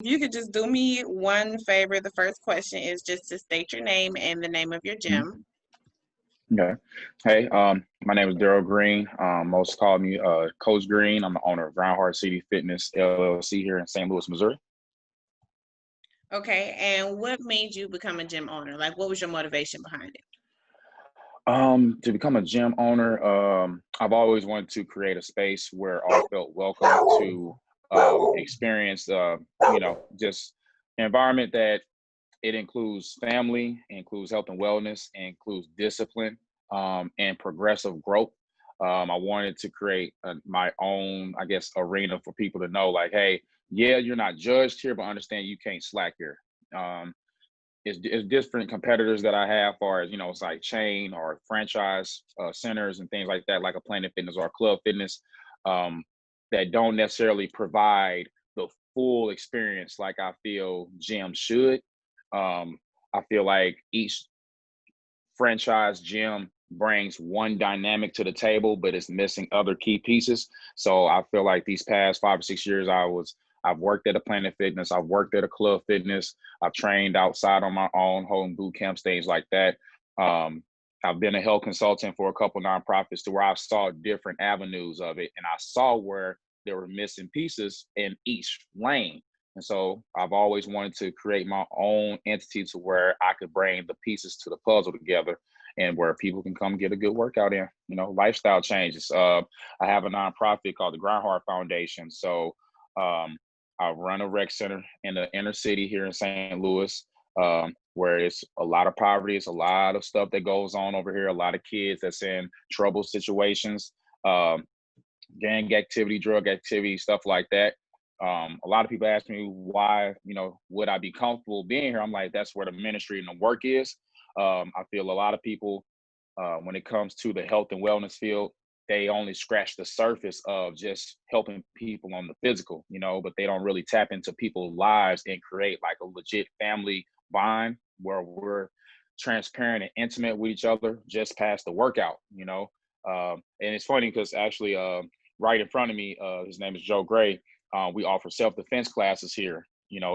You could just do me one favor. The first question is just to state your name and the name of your Mhm. gym. Okay. Hey, my name is Darrell Green. Most call me Coach Green. I'm the owner of Groundheart City Fitness LLC here in St. Louis, Missouri. Okay, and what made you become a gym owner? Like, what was your motivation behind it? To become a gym owner, I've always wanted to create a space where all felt welcome to experience, just an environment that it includes family, includes health and wellness, includes discipline, and progressive growth. I wanted to create my own, I guess, arena for people to know, like, hey, yeah, you're not judged here, but understand you can't slack here. Um, it's different competitors that I have, far as it's like chain or franchise centers and things like that, like a Planet Fitness or a Club Fitness, um, that don't necessarily provide the full experience like I feel gyms should. I feel like each franchise gym brings one dynamic to the table, but it's missing other key pieces. So I feel like these past 5 or 6 years, I've worked at a Planet Fitness, I've worked at a Club Fitness, I've trained outside on my own, home boot camps, things like that. Um, I've been a health consultant for a couple nonprofits to where I saw different avenues of it, and I saw where there were missing pieces in each lane. And so I've always wanted to create my own entity to where I could bring the pieces to the puzzle together and where people can come get a good workout in, lifestyle changes. I have a nonprofit called the Groundheart Foundation. So um, I run a rec center in the inner city here in St. Louis, where it's a lot of poverty. It's a lot of stuff that goes on over here, a lot of kids that's in trouble situations. Um, Gang activity, drug activity, stuff like that. A lot of people ask me why, would I be comfortable being here? I'm like, that's where the ministry and the work is. I feel a lot of people, when it comes to the health and wellness field, they only scratch the surface of just helping people on the physical, but they don't really tap into people's lives and create like a legit family bond where we're transparent and intimate with each other just past the workout. And it's funny because actually, right in front of me, his name is Joe Gray. We offer self-defense classes here,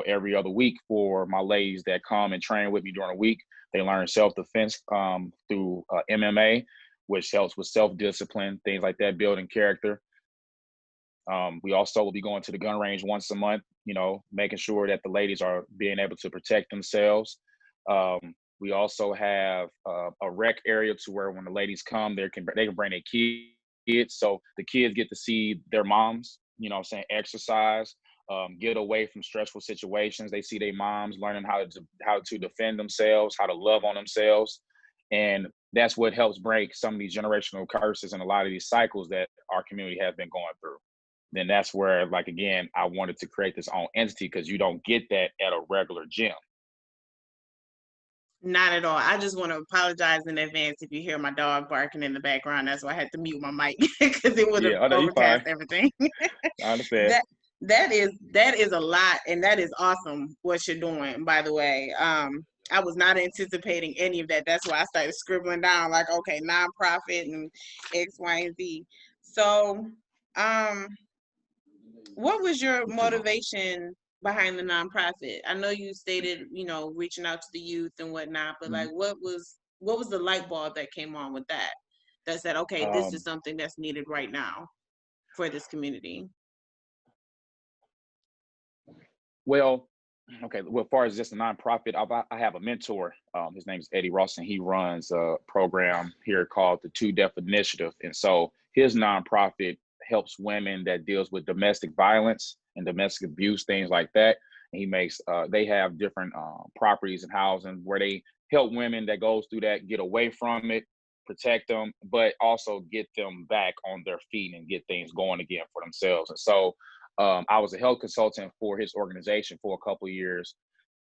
every other week for my ladies that come and train with me during the week. They learn self-defense through MMA, which helps with self-discipline, things like that, building character. We also will be going to the gun range once a month, making sure that the ladies are being able to protect themselves. We also have a rec area to where when the ladies come, they can bring their kids, so the kids get to see their moms, saying, exercise, get away from stressful situations. They see their moms learning how to defend themselves, how to love on themselves, and that's what helps break some of these generational curses and a lot of these cycles that our community has been going through. Then that's where, like, again, I wanted to create this own entity because you don't get that at a regular gym. Not at all. I just want to apologize in advance if you hear my dog barking in the background. That's why I had to mute my mic because it would have Yeah, oh no, you overcast fine. everything. I understand. that that is a lot, and that is awesome what you're doing, by the way. I was not anticipating any of that. That's why I started scribbling down like, okay, nonprofit and X, Y, and Z. So, um, what was your motivation behind the nonprofit? I know you stated, reaching out to the youth and whatnot, but like, Mhm. what was the light bulb that came on with that? That said, okay, this is Um, something that's needed right now for this community. well, okay. Well, as far as just a nonprofit, I have a mentor. His name is Eddie Ross, and he runs a program here called the Two Deaf Initiative. And so his nonprofit helps women that deals with domestic violence and domestic abuse, things like that. And they have different properties and housing where they help women that goes through that get away from it, protect them, but also get them back on their feet and get things going again for themselves. And so I was a health consultant for his organization for a couple of years.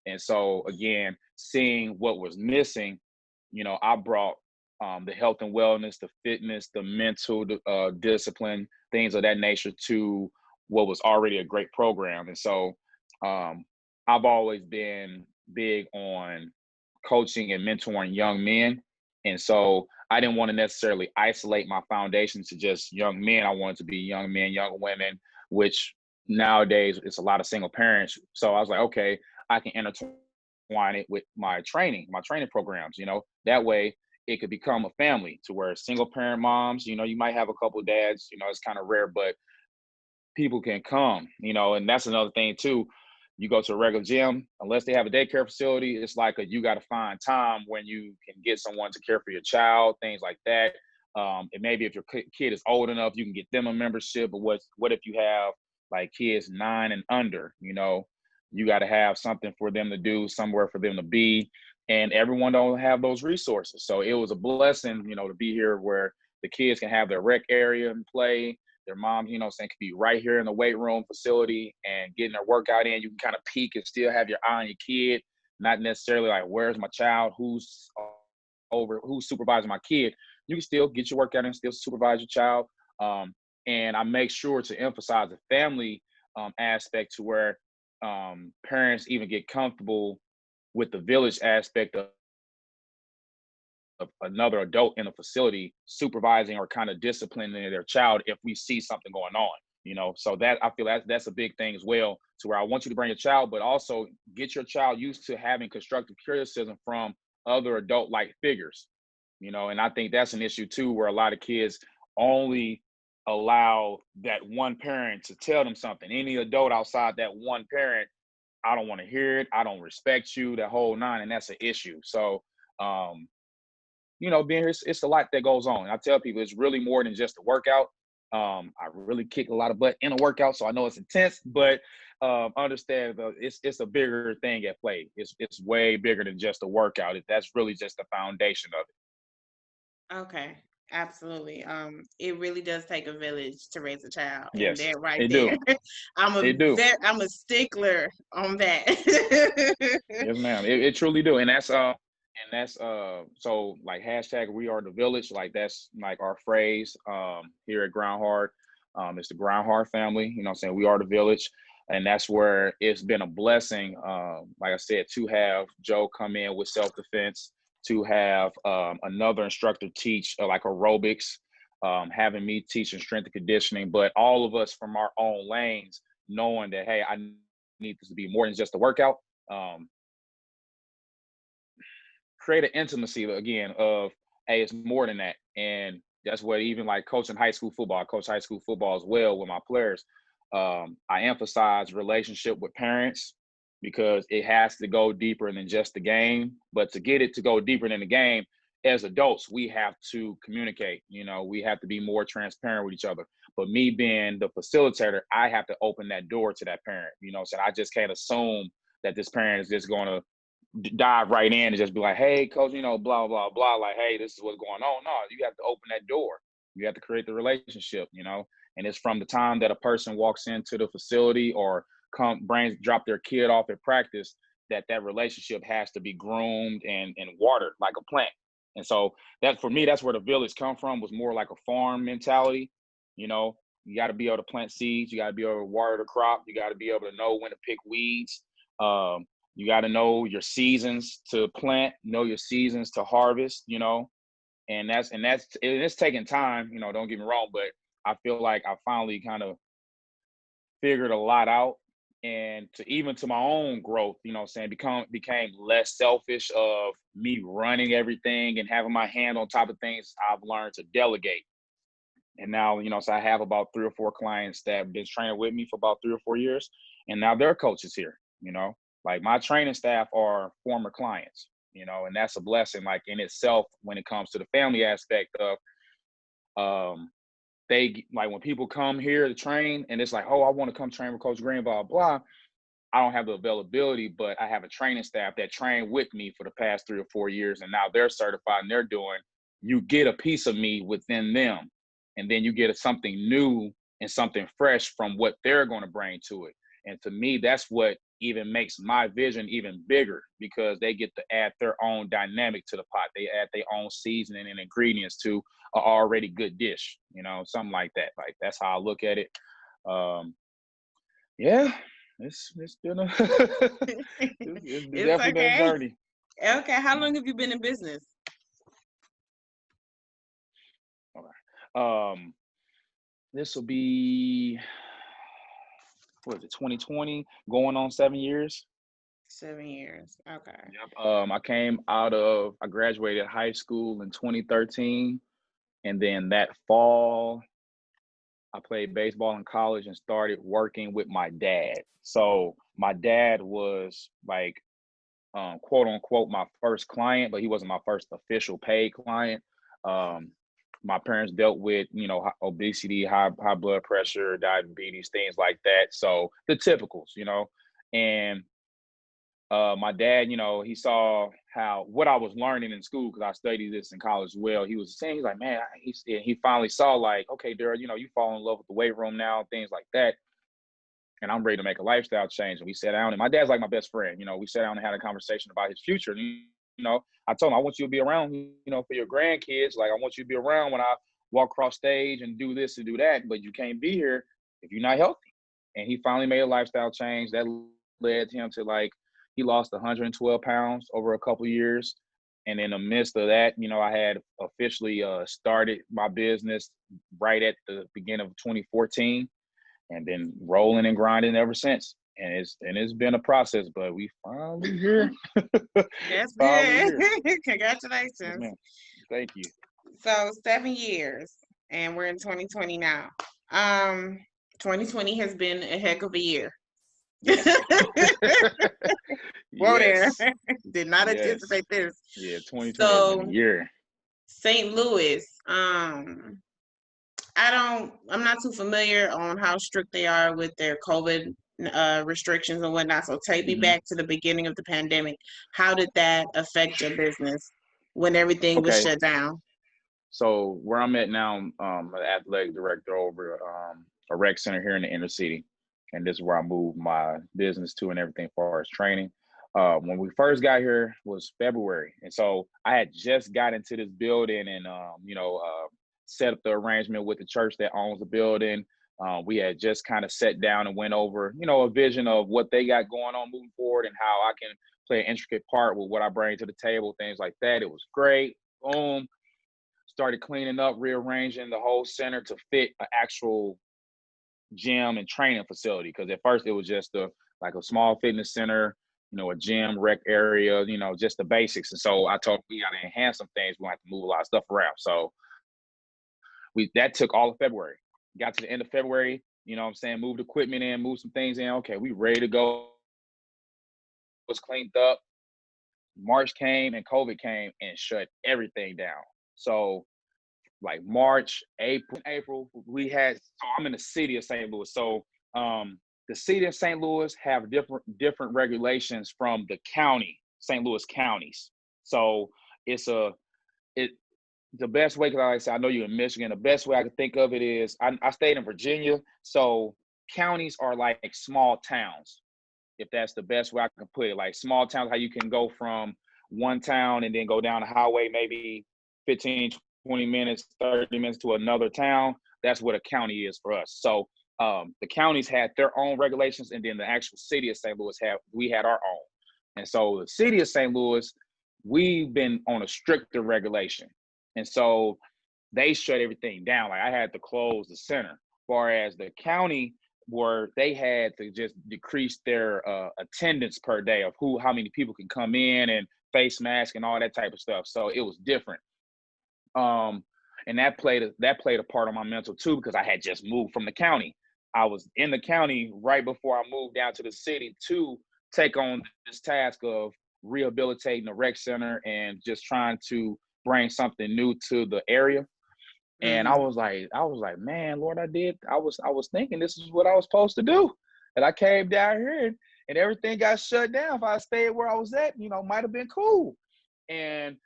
And so, again, seeing what was missing, I brought the health and wellness, the fitness, the mental discipline, things of that nature to what was already a great program. And so, um, I've always been big on coaching and mentoring young men. And so I didn't want to necessarily isolate my foundation to just young men. I wanted to be young men, young women, which nowadays it's a lot of single parents. So I was like, okay, I can intertwine it with my training programs, that way it could become a family to where single parent moms, you might have a couple of dads, it's kind of rare, but people can come, and that's another thing too. You go to a regular gym, unless they have a daycare facility, it's like you got to find time when you can get someone to care for your child, things like that. And maybe if your kid is old enough, you can get them a membership. But what if you have like kids 9 and under? You got to have something for them to do, somewhere for them to be, and everyone don't have those resources. So it was a blessing, to be here where the kids can have their rec area and play. Their moms, saying, could be right here in the weight room facility and getting their workout in. You can kind of peek and still have your eye on your kid, not necessarily like, where's my child? Who's supervising my kid? You can still get your workout in, still supervise your child. And I make sure to emphasize the family aspect to where parents even get comfortable with the village aspect of another adult in a facility supervising or kind of disciplining their child if we see something going on, so that I feel that's a big thing as well, to where I want you to bring a child, but also get your child used to having constructive criticism from other adult like figures, and I think that's an issue too, where a lot of kids only allow that one parent to tell them something. Any adult outside that one parent, I don't want to hear it, I don't respect you, that whole nine, and that's an issue. So being here, it's a lot that goes on. I tell people it's really more than just a workout. I really kick a lot of butt in a workout, so I know it's intense, but understand it's a bigger thing at play. It's way bigger than just a workout. That's really just the foundation of Okay, absolutely. It really does take a village to raise a child, it. and Yes, that right it there, do. It do. I'm a stickler on that. Yes, ma'am. It truly do. And that's so like hashtag we are the village, like that's like our phrase here at Ground Hard. It's the Ground Hard family, what I'm saying, we are the village. And that's where it's been a blessing, like I said, to have Joe come in with self-defense, to have another instructor teach like aerobics, having me teaching strength and conditioning, but all of us from our own lanes, knowing that, hey, I need this to be more than just a workout. Um, Create an intimacy again of, hey, it's more than that. And that's what, even like coaching high school football, I coach high school football as well with my players. I emphasize relationship with parents because it has to go deeper than just the game. But to get it to go deeper than the game, as adults, we have to communicate. We have to be more transparent with each other. But me being the facilitator, I have to open that door to that parent. So I just can't assume that this parent is just going to dive right in and just be like, hey, coach, blah, blah, blah. Like, hey, this is what's going on. No, you have to open that door. You have to create the relationship, and it's from the time that a person walks into the facility or drop their kid off at practice, that relationship has to be groomed and watered like a plant. And so that, for me, that's where the village come from, was more like a farm mentality. You got to be able to plant seeds. You got to be able to water the crop. You got to be able to know when to pick weeds. You got to know your seasons to plant, know your seasons to harvest, and it's taking time, don't get me wrong, but I feel like I finally kind of figured a lot out, and to my own growth, saying, became less selfish of me running everything and having my hand on top of things. I've learned to delegate. And now, so I have about 3 or 4 clients that have been training with me for about 3 or 4 years, and now they're coaches here, like my training staff are former clients, and that's a blessing, like in itself, when it comes to the family aspect of, they like when people come here to train and it's like, oh, I want to come train with Coach Green, blah, blah. I don't have the availability, but I have a training staff that trained with me for the past 3 or 4 years, and now they're certified and they're doing, you get a piece of me within them, and then you get something new and something fresh from what they're going to bring to it. And to me, that's what even makes my vision even bigger, because they get to add their own dynamic to the pot. They add their own seasoning and ingredients to an already good dish, something like that. Like, that's how I look at it. Yeah, it's been a it's It's definitely been a okay. journey. Okay, how long have you been in business? Okay. This will be what was it, 2020, going on 7 years. 7 years. Okay. Yep. I graduated high school in 2013. And then that fall, I played baseball in college and started working with my dad. So my dad was like, quote unquote, my first client, but he wasn't my first official paid client. Um, my parents dealt with, obesity, high blood pressure, diabetes, things like that. So the typicals, and my dad, he saw what I was learning in school, because I studied this in college as well. He was saying, he's like, man, he finally saw like, okay, Darrell, you fall in love with the weight room now, things like that. And I'm ready to make a lifestyle change. And we sat down, and my dad's like my best friend. We sat down and had a conversation about his future. And, I told him, I want you to be around, for your grandkids. Like, I want you to be around when I walk across stage and do this and do that, but you can't be here if you're not healthy. And he finally made a lifestyle change that led him to, like, he lost 112 pounds over a couple of years. And in the midst of that, I had officially started my business right at the beginning of 2014, and been rolling and grinding ever since. And it's been a process, but we finally here. That's good. Congratulations. Yes, ma'am. Thank you. So 7 years, and we're in 2020 now. 2020 has been a heck of a year. Yes. Whoa Yes. there. Did not Yes. anticipate this. Yeah, 2020 has been a year. St. Louis, I'm not too familiar on how strict they are with their COVID restrictions and whatnot. So take me back to the beginning of the pandemic. How did that affect your business when everything was shut down? So where I'm at now, I'm an athletic director over a rec center here in the inner city. And this is where I moved my business to and everything as far as training. When we first got here was February. And so I had just got into this building and, set up the arrangement with the church that owns the building. We had just kind of sat down and went over, a vision of what they got going on moving forward and how I can play an intricate part with what I bring to the table, things like that. It was great. Boom. Started cleaning up, rearranging the whole center to fit an actual gym and training facility. Because at first it was just a small fitness center, a gym, rec area, just the basics. And so I told we got to enhance some things. We have to move a lot of stuff around. So that took all of February. Got to the end of February, moved equipment in, moved some things in. Okay, we ready to go. It was cleaned up. March came and COVID came and shut everything down. So like March, April, so I'm in the city of St. Louis. So the city of St. Louis have different regulations from the county, St. Louis counties. So the best way, because like I said, I know you're in Michigan, the best way I can think of it is I stayed in Virginia. So counties are like small towns, if that's the best way I can put it. Like small towns, how you can go from one town and then go down the highway maybe 15, 20 minutes, 30 minutes to another town. That's what a county is for us. So the counties had their own regulations, and then the actual city of St. Louis we had our own. And so the city of St. Louis, we've been on a stricter regulation. And so they shut everything down. Like I had to close the center. As far as the county, where they had to just decrease their attendance per day of how many people can come in and face mask and all that type of stuff. So it was different. And that played a part on my mental too, because I had just moved from the county. I was in the county right before I moved down to the city to take on this task of rehabilitating the rec center and just trying to bring something new to the area. And I was like, man, Lord, I was thinking this is what I was supposed to do. And I came down here and everything got shut down. If I stayed where I was at, might have been cool. And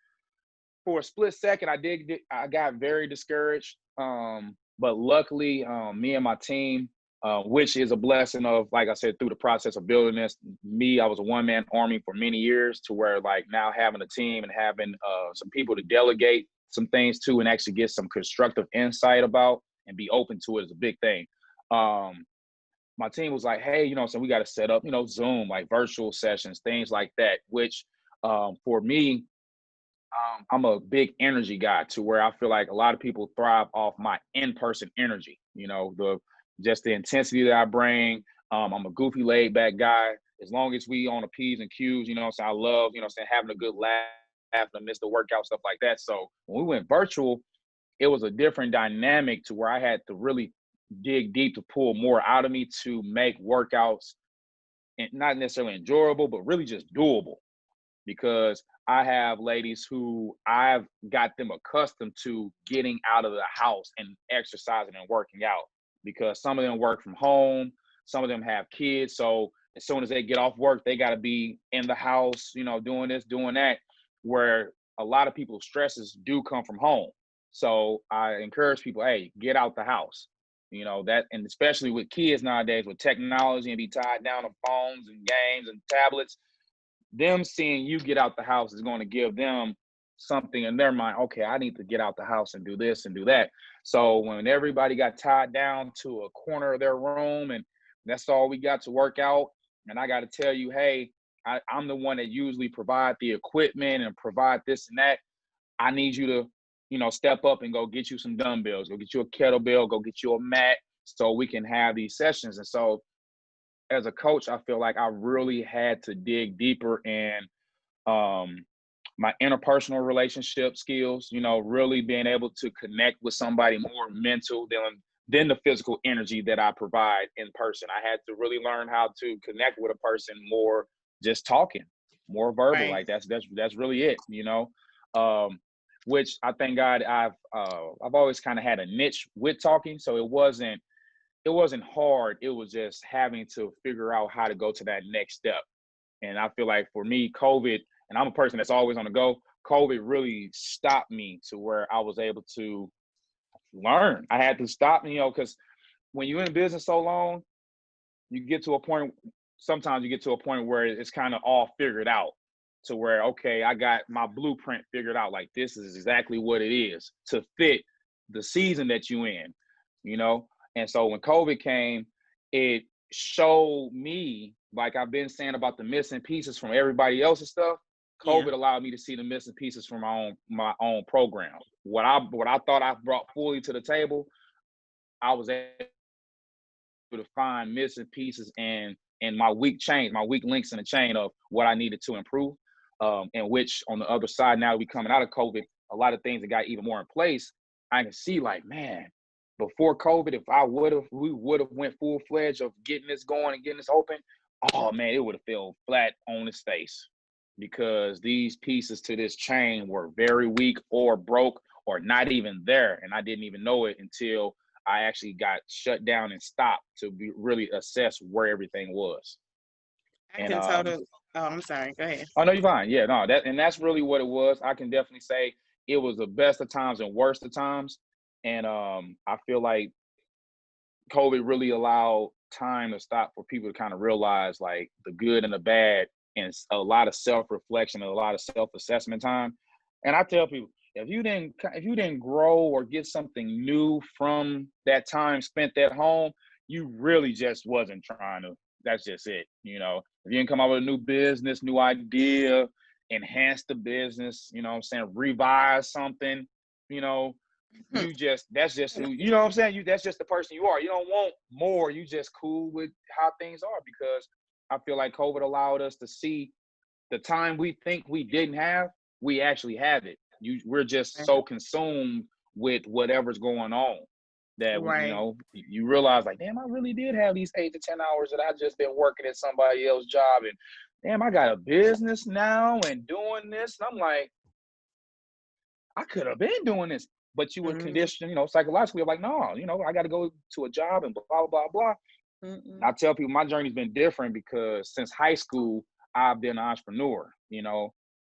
for a split second, I got very discouraged. But luckily, me and my team, which is a blessing of, like I said, through the process of building this, I was a one-man army for many years, to where like now having a team and having some people to delegate some things to and actually get some constructive insight about and be open to it is a big thing. My team was like, hey, so we got to set up, Zoom, like virtual sessions, things like that, which for me, I'm a big energy guy, to where I feel like a lot of people thrive off my in-person energy, just the intensity that I bring, I'm a goofy, laid back guy. As long as we on the P's and Q's, I love, having a good laugh and miss the workout, stuff like that. So when we went virtual, it was a different dynamic to where I had to really dig deep to pull more out of me to make workouts and not necessarily enjoyable, but really just doable. Because I have ladies who I've got them accustomed to getting out of the house and exercising and working out, because some of them work from home, some of them have kids. So as soon as they get off work, they got to be in the house, doing this, doing that, where a lot of people's stresses do come from home. So I encourage people, hey, get out the house. That, and especially with kids nowadays with technology and be tied down to phones and games and tablets, them seeing you get out the house is going to give them something in their mind. Okay, I need to get out the house and do this and do that. So when everybody got tied down to a corner of their room and that's all we got to work out, and I got to tell you, hey, I'm the one that usually provide the equipment and provide this and that. I need you to, step up and go get you some dumbbells, go get you a kettlebell, go get you a mat so we can have these sessions. And so as a coach, I feel like I really had to dig deeper in my interpersonal relationship skills, really being able to connect with somebody more mental than the physical energy that I provide in person. I had to really learn how to connect with a person more just talking, more verbal. Right. Like that's really it, which I thank God I've always kind of had a niche with talking. So it wasn't hard. It was just having to figure out how to go to that next step. And I feel like for me, COVID, and I'm a person that's always on the go, COVID really stopped me to where I was able to learn. I had to stop, because when you're in business so long, sometimes you get to a point where it's kind of all figured out to where, okay, I got my blueprint figured out. Like, this is exactly what it is to fit the season that you in, And so when COVID came, it showed me, like I've been saying about the missing pieces from everybody else's stuff, COVID allowed me to see the missing pieces from my own program. What I thought I brought fully to the table, I was able to find missing pieces and my weak links in the chain of what I needed to improve. And which on the other side, now we coming out of COVID, a lot of things that got even more in place. I can see like, man, before COVID, if we would have went full fledged of getting this going and getting this open, oh man, it would have fell flat on its face, because these pieces to this chain were very weak or broke or not even there. And I didn't even know it until I actually got shut down and stopped to really assess where everything was. I can totally. Oh, I'm sorry. Go ahead. Oh no, you're fine. Yeah, no, that's really what it was. I can definitely say it was the best of times and worst of times. And I feel like COVID really allowed time to stop for people to kind of realize like the good and the bad, and a lot of self-reflection and a lot of self-assessment time. And I tell people, if you didn't grow or get something new from that time spent at home, you really just wasn't trying to. That's just it. If you didn't come up with a new business, new idea, enhance the business, what I'm saying, revise something, that's just who, what I'm saying? That's just the person you are. You don't want more. You just cool with how things are, because I feel like COVID allowed us to see the time we think we didn't have, we actually have it. We're just so consumed with whatever's going on that you realize like, damn, I really did have these 8 to 10 hours that I just been working at somebody else's job, and damn, I got a business now and doing this. And I'm like, I could have been doing this, but you were conditioned, psychologically, like, no, I got to go to a job and blah, blah, blah, blah. I tell people my journey's been different because since high school, I've been an entrepreneur,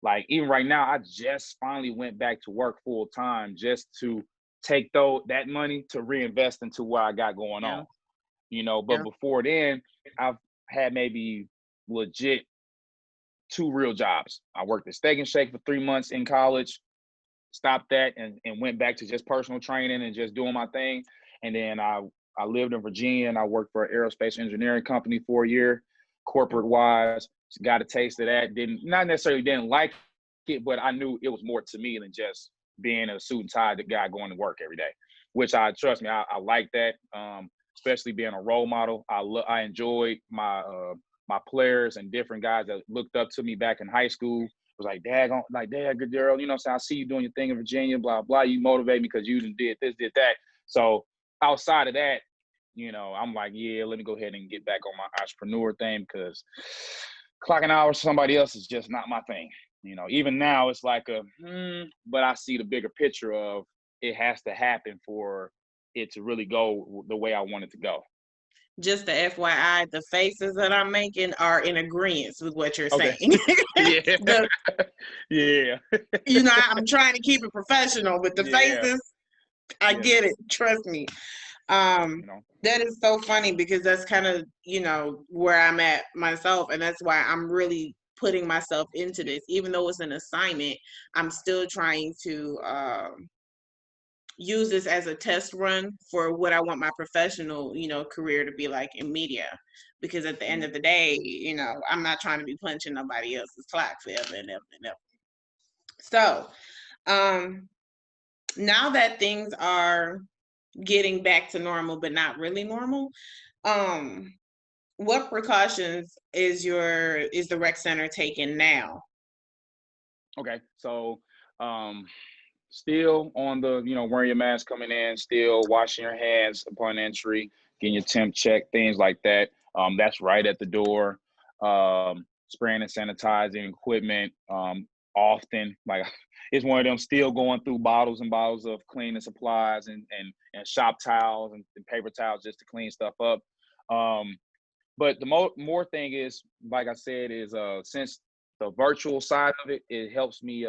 like even right now, I just finally went back to work full time just to take that money to reinvest into what I got going on, but before then, I've had maybe legit 2 real jobs. I worked at Steak and Shake for 3 months in college, stopped that and went back to just personal training and just doing my thing. And then I lived in Virginia and I worked for an aerospace engineering company for a year, corporate wise. Got a taste of that. Not necessarily didn't like it, but I knew it was more to me than just being a suit and tie guy going to work every day, which trust me, I like that. especially being a role model. I enjoyed my players and different guys that looked up to me back in high school. Was like, Dad, good Darrell, you know, so I see you doing your thing in Virginia, blah, blah. You motivate me because you did this, did that. So outside of that, you know, I'm like, yeah, let me go ahead and get back on my entrepreneur thing because clocking hours for somebody else is just not my thing. You know, even now it's like but I see the bigger picture of it has to happen for it to really go the way I want it to go. Just the FYI, the faces that I'm making are in agreement with what you're Okay. saying. Yeah. Yeah. You know, I'm trying to keep it professional, but the faces, I get it. Trust me. You know. That is so funny because that's kind of, you know, where I'm at myself. And that's why I'm really putting myself into this. Even though it's an assignment, I'm still trying to use this as a test run for what I want my professional, you know, career to be like in media. Because at the end of the day, you know, I'm not trying to be punching nobody else's clock forever and ever and ever. So, now that things are getting back to normal, but not really normal, what precautions is the rec center taking now? Okay. So, still on the, you know, wearing your mask coming in, still washing your hands upon entry, getting your temp check, things like that. That's right at the door. Spraying and sanitizing equipment often. Like it's one of them still going through bottles and bottles of cleaning supplies and shop towels and paper towels just to clean stuff up. But the more thing is, like I said, is since the virtual side of it, it helps me.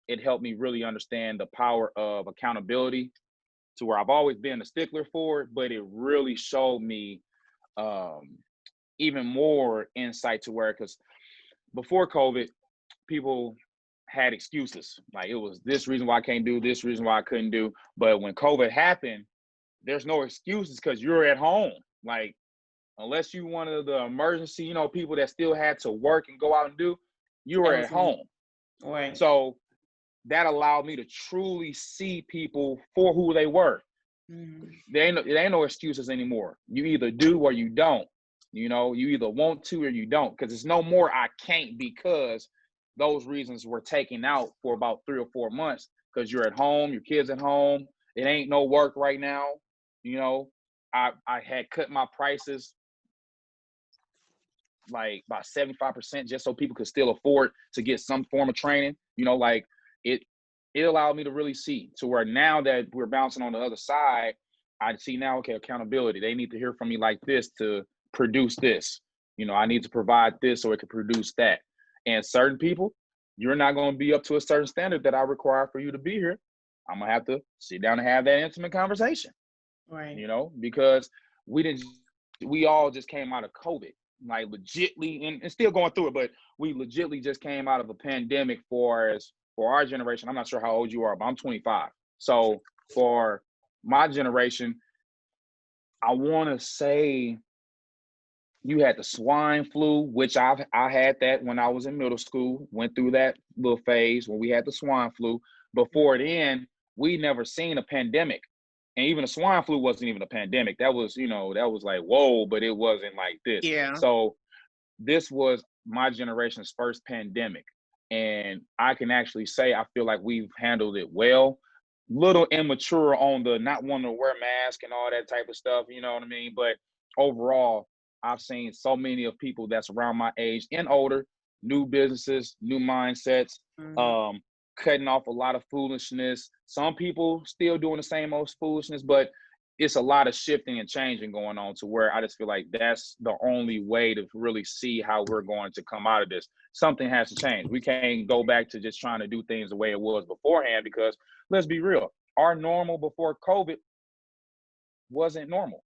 It helped me really understand the power of accountability, to where I've always been a stickler for it, but it really showed me even more insight to where, because before COVID, people had excuses. Like it was this reason why I can't do, this reason why I couldn't do. But when COVID happened, there's no excuses because you're at home. Like unless you one of the emergency, you know, people that still had to work and go out and do, you were at home. Right. So that allowed me to truly see people for who they were. There ain't no excuses anymore. You either do or you don't. You know, you either want to or you don't. Because it's no more I can't, because those reasons were taken out for about 3 or 4 months because you're at home, your kids at home. It ain't no work right now. You know, I had cut my prices like by 75% just so people could still afford to get some form of training. You know, like it allowed me to really see to where now that we're bouncing on the other side, I see now, okay, accountability. They need to hear from me like this to produce this. You know, I need to provide this so it can produce that. And certain people, you're not going to be up to a certain standard that I require for you to be here. I'm going to have to sit down and have that intimate conversation. Right. You know, because we all just came out of COVID, like legitly, and still going through it, but we legitly just came out of a pandemic for our generation. I'm not sure how old you are, but I'm 25. So for my generation, I want to say you had the swine flu, which I had that when I was in middle school, went through that little phase when we had the swine flu. Before then, we never seen a pandemic. And even the swine flu wasn't even a pandemic. That was, you know, that was like, whoa, but it wasn't like this. Yeah. So this was my generation's first pandemic. And I can actually say I feel like we've handled it well. Little immature on the not wanting to wear masks and all that type of stuff, you know what I mean? But overall, I've seen so many of people that's around my age and older, new businesses, new mindsets, cutting off a lot of foolishness. Some people still doing the same old foolishness, but it's a lot of shifting and changing going on to where I just feel like that's the only way to really see how we're going to come out of this. Something has to change. We can't go back to just trying to do things the way it was beforehand, because let's be real, our normal before COVID wasn't normal.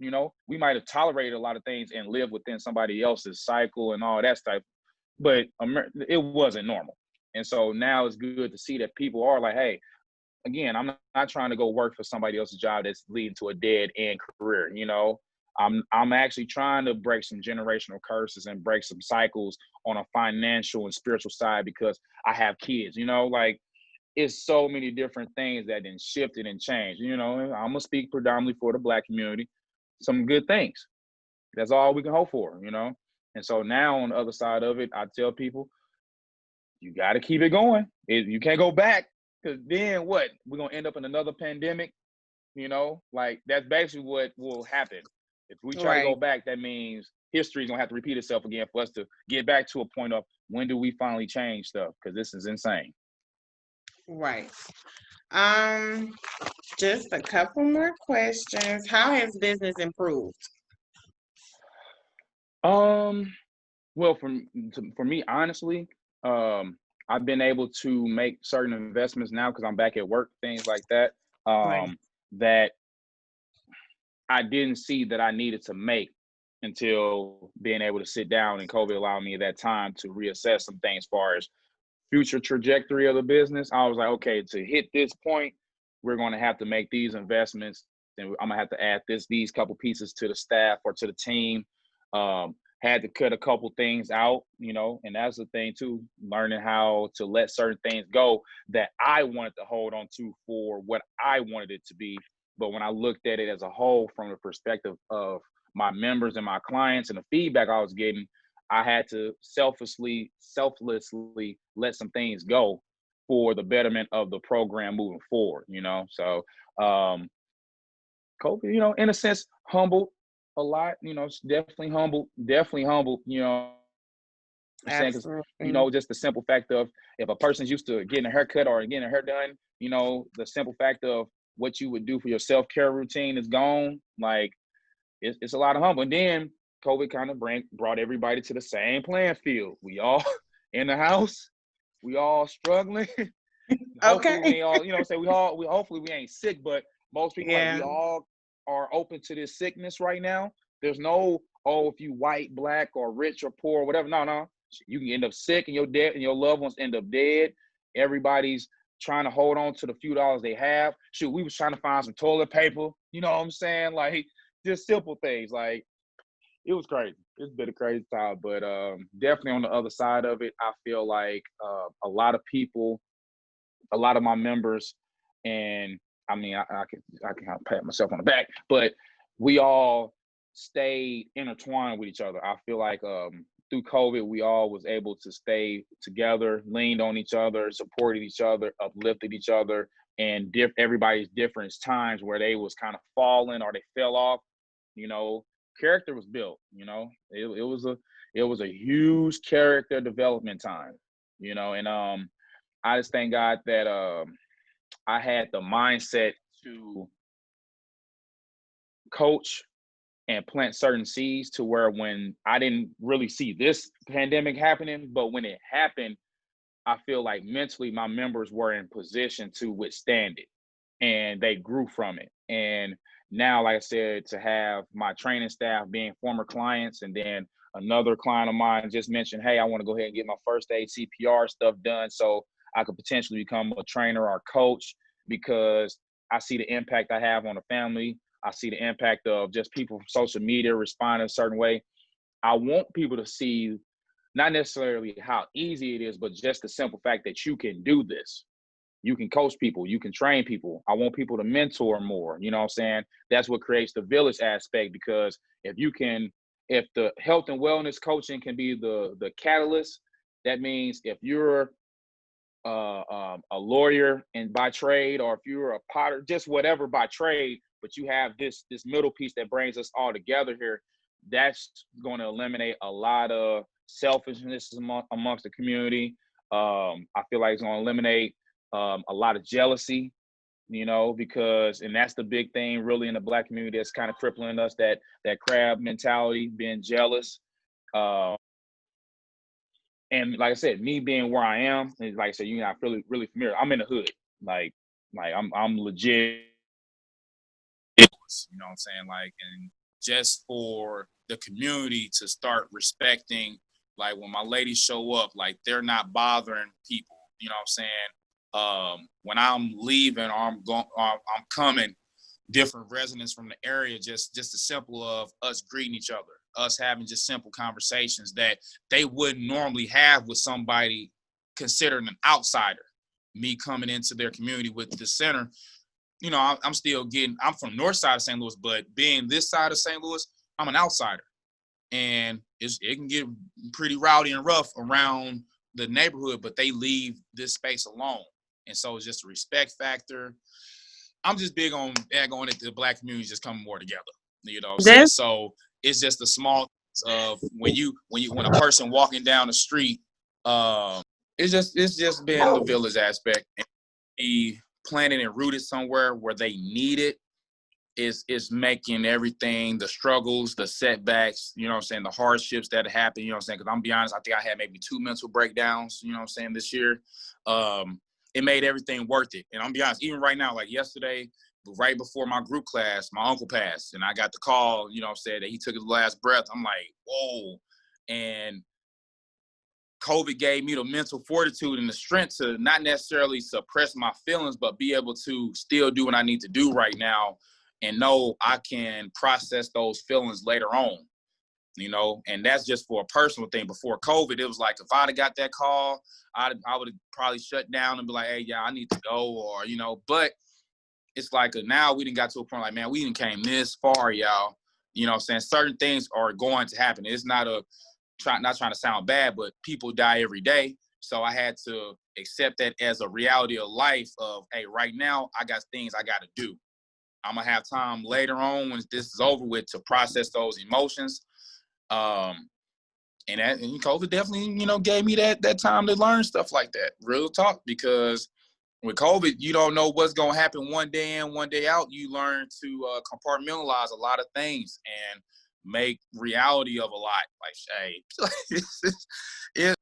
You know, we might have tolerated a lot of things and lived within somebody else's cycle and all that stuff, but it wasn't normal. And so now it's good to see that people are like, hey, again, I'm not trying to go work for somebody else's job that's leading to a dead end career. You know, I'm actually trying to break some generational curses and break some cycles on a financial and spiritual side because I have kids. You know, like it's so many different things that then shifted and changed. You know, I'm gonna speak predominantly for the Black community. some good things. That's all we can hope for, you know? And so now on the other side of it, I tell people, you got to keep it going. You can't go back, because then what? We're going to end up in another pandemic, you know? Like, that's basically what will happen. If we try to go Right. back, that means history is going to have to repeat itself again for us to get back to a point of when do we finally change stuff? Because this is insane. Right. Um, just a couple more questions. How has business improved? Um, well, for me, honestly, I've been able to make certain investments now because I'm back at work, things like that, Right. that I didn't see that I needed to make until being able to sit down, and COVID allowed me that time to reassess some things as far as future trajectory of the business. I was like, okay, to hit this point, we're going to have to make these investments, and I'm gonna have to add these couple pieces to the staff or to the team. Had to cut a couple things out, you know, and that's the thing too, learning how to let certain things go that I wanted to hold on to for what I wanted it to be. But when I looked at it as a whole from the perspective of my members and my clients and the feedback I was getting, I had to selflessly let some things go for the betterment of the program moving forward, you know. So COVID, you know, in a sense, humbled a lot, you know, definitely humbled, you know what I'm saying? Because, you Absolutely. know, just the simple fact of if a person's used to getting a haircut or getting a hair done, you know, the simple fact of what you would do for your self-care routine is gone. Like, it's a lot of humble. And then COVID kind of brought everybody to the same playing field. We all in the house, we all struggling. Hopefully we Okay. ain't all, you know, say we hopefully we ain't sick, but most people, like, we Yeah. all are open to this sickness right now. There's no, oh, if you white, black, or rich or poor or whatever. No. You can end up sick and your loved ones end up dead. Everybody's trying to hold on to the few dollars they have. Shoot, we was trying to find some toilet paper. You know what I'm saying? Like, just simple things. Like, it was crazy. It's been a crazy time, but definitely on the other side of it, I feel like a lot of people, a lot of my members, and I mean, I can kind of pat myself on the back, but we all stayed intertwined with each other. I feel like through COVID, we all was able to stay together, leaned on each other, supported each other, uplifted each other, and everybody's different times where they was kind of falling or they fell off. You know, character was built. You know, it was a huge character development time. You know, and I just thank God that I had the mindset to coach and plant certain seeds to where when I didn't really see this pandemic happening, but when it happened, I feel like mentally my members were in position to withstand it and they grew from it. And now, like I said, to have my training staff being former clients, and then another client of mine just mentioned, hey, I want to go ahead and get my first aid CPR stuff done so I could potentially become a trainer or coach, because I see the impact I have on the family. I see the impact of just people from social media responding a certain way. I want people to see not necessarily how easy it is, but just the simple fact that you can do this. You can coach people, you can train people. I want people to mentor more. You know what I'm saying? That's what creates the village aspect, because if the health and wellness coaching can be the catalyst, that means if you're a lawyer and by trade, or if you're a potter, just whatever by trade, but you have this middle piece that brings us all together here, that's going to eliminate a lot of selfishness amongst the community. I feel like it's going to eliminate a lot of jealousy, you know, because, and that's the big thing really in the Black community that's kind of crippling us, that crab mentality, being jealous. Uh, and like I said, me being where I am, and like I said, you're not really familiar. I'm in the hood, like I'm legit. You know what I'm saying? Like, and just for the community to start respecting, like when my ladies show up, like they're not bothering people. You know what I'm saying? When I'm leaving or I'm going, or I'm coming, different residents from the area, just the simple of us greeting each other, us having just simple conversations that they wouldn't normally have with somebody considered an outsider. Me coming into their community with the center, I'm still I'm from north side of St. Louis, but being this side of St. Louis, I'm an outsider. And it can get pretty rowdy and rough around the neighborhood, but they leave this space alone. And so it's just a respect factor. I'm just big on going into the Black community just coming more together. So it's just the small of when a person walking down the street, it's just been the village aspect. And be planted and rooted somewhere where they need it is making everything, the struggles, the setbacks, the hardships that happen, because I'm be honest, I think I had maybe 2 mental breakdowns, this year. It made everything worth it. And I'm be honest, even right now, like yesterday, right before my group class, my uncle passed, and I got the call, said that he took his last breath. I'm like, whoa. And COVID gave me the mental fortitude and the strength to not necessarily suppress my feelings, but be able to still do what I need to do right now and know I can process those feelings later on, and that's just for a personal thing. Before COVID, it was like, if I'd have got that call, I would have probably shut down and be like, hey, yeah, I need to go, or, but it's like now we done got to a point like, man, we done came this far, y'all. Certain things are going to happen. It's not not trying to sound bad, but people die every day. So I had to accept that as a reality of life of, hey, right now I got things I got to do. I'm going to have time later on when this is over with to process those emotions. And COVID definitely, gave me that time to learn stuff like that. Real talk, because with COVID, you don't know what's going to happen one day in, one day out. You learn to compartmentalize a lot of things and make reality of a lot. Like, hey,